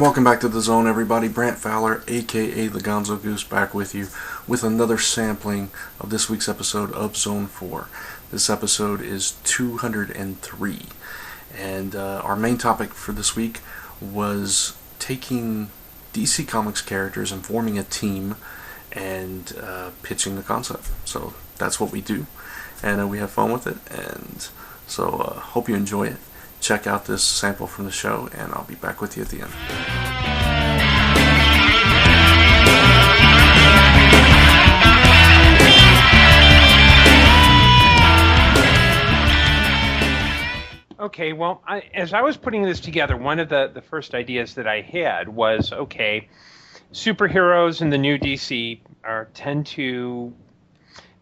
welcome back to The Zone, everybody. Brant Fowler, aka the Gonzo Goose, back with you with another sampling of this week's episode of Zone 4. This episode is 203, and our main topic for this week was taking DC Comics characters and forming a team and pitching the concept. So that's what we do, and we have fun with it, and so hope you enjoy it. Check out this sample from the show, and I'll be back with you at the end. Okay, well, as I was putting this together, one of the first ideas that I had was, okay, superheroes in the new DC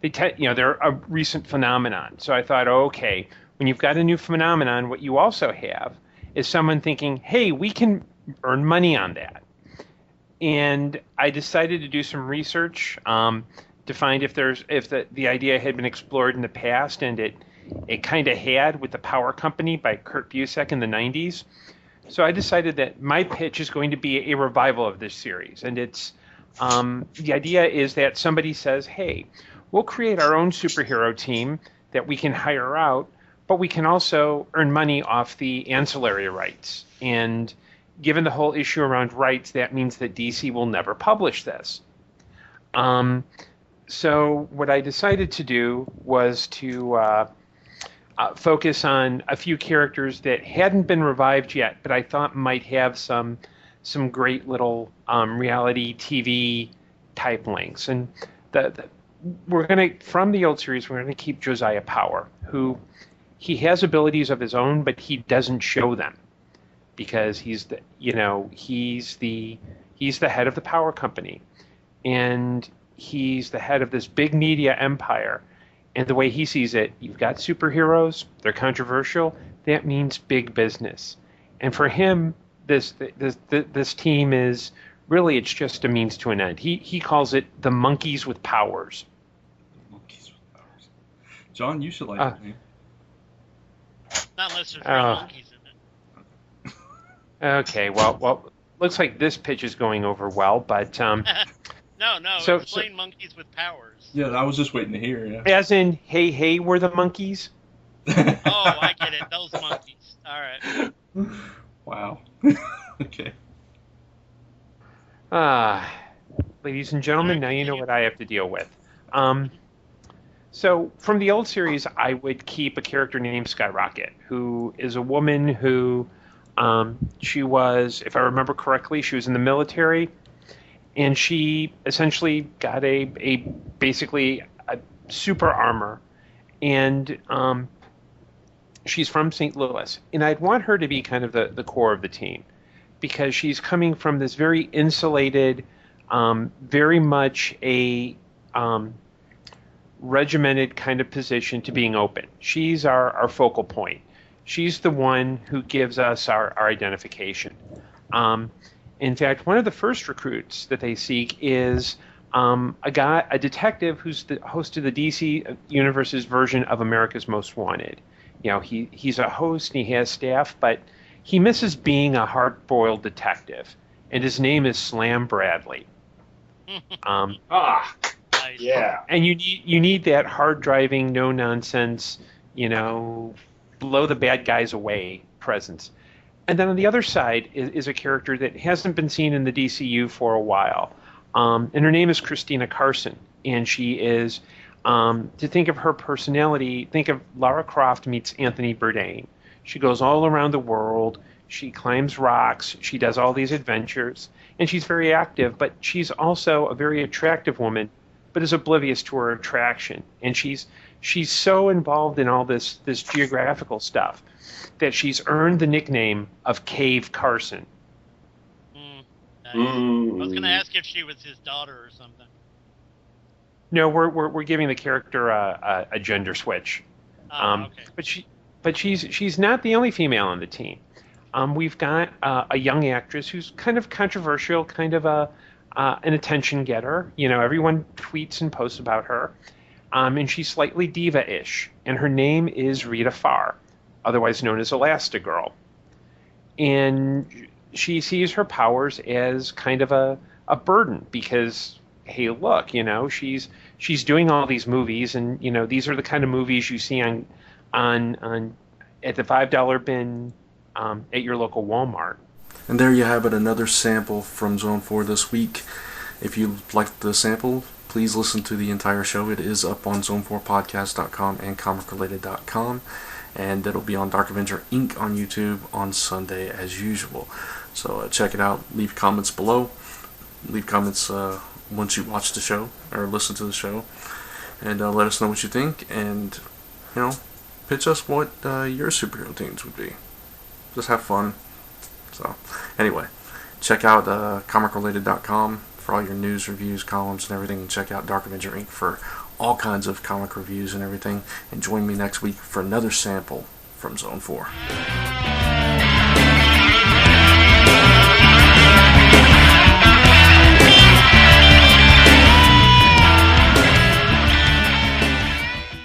they're a recent phenomenon. So I thought, okay, when you've got a new phenomenon, what you also have is someone thinking, hey, we can earn money on that. And I decided to do some research to find if the idea had been explored in the past, and it kind of had with the Power Company by Kurt Busiek in the 90s. So I decided that my pitch is going to be a revival of this series. And it's the idea is that somebody says, hey, we'll create our own superhero team that we can hire out, but we can also earn money off the ancillary rights. And given the whole issue around rights, that means that DC will never publish this. So what I decided to do was to focus on a few characters that hadn't been revived yet, but I thought might have some great little reality TV type links. And from the old series, we're gonna keep Josiah Power, who he has abilities of his own, but he doesn't show them because he's the head of the Power Company, and he's the head of this big media empire. And the way he sees it, you've got superheroes, they're controversial, that means big business. And for him, this team is really, it's just a means to an end. He calls it the monkeys with powers. Monkeys with powers. John, you should like that name. Not unless there's real monkeys in it. Okay, well, looks like this pitch is going over well, but No, so, explain monkeys with powers. Yeah, I was just waiting to hear. Yeah. As in, hey, we're the monkeys. Oh, I get it. Those monkeys. All right. Wow. Okay. Ladies and gentlemen, now you know what I have to deal with. So from the old series, I would keep a character named Skyrocket, who is a woman who, she was, if I remember correctly, she was in the military, and she essentially got basically a super armor, and she's from St. Louis, and I'd want her to be kind of the core of the team, because she's coming from this very insulated, very much a regimented kind of position to being open. She's our focal point. She's the one who gives us our identification. In fact, one of the first recruits that they seek is a detective who's the host of the DC Universe's version of America's Most Wanted. You know, he's a host and he has staff, but he misses being a hard-boiled detective, and his name is Slam Bradley. Nice. Yeah. And you need that hard-driving, no-nonsense, blow the bad guys away presence. And then on the other side is a character that hasn't been seen in the DCU for a while. And her name is Christina Carson. And she is, to think of her personality, think of Lara Croft meets Anthony Bourdain. She goes all around the world. She climbs rocks. She does all these adventures. And she's very active, but she's also a very attractive woman, but is oblivious to her attraction. And she's so involved in all this geographical stuff that she's earned the nickname of Cave Carson. Nice. I was going to ask if she was his daughter or something. No, we're giving the character a gender switch. Okay. But she's not the only female on the team. We've got a young actress who's kind of controversial, kind of an attention getter. Everyone tweets and posts about her. And she's slightly diva-ish. And her name is Rita Farr, otherwise known as Elastigirl. And she sees her powers as kind of a burden because, hey, look, she's doing all these movies, and these are the kind of movies you see on at the $5 bin at your local Walmart. And there you have it, another sample from Zone 4 this week. If you liked the sample, please listen to the entire show. It is up on zone4podcast.com and comicrelated.com. And it'll be on Dark Avenger Inc. on YouTube on Sunday as usual. So check it out. Leave comments below. Leave comments once you watch the show or listen to the show. And let us know what you think. And, pitch us what your superhero teams would be. Just have fun. So, anyway, check out comicrelated.com for all your news, reviews, columns, and everything. And check out Dark Avenger Inc. for all kinds of comic reviews and everything. And join me next week for another sample from Zone 4.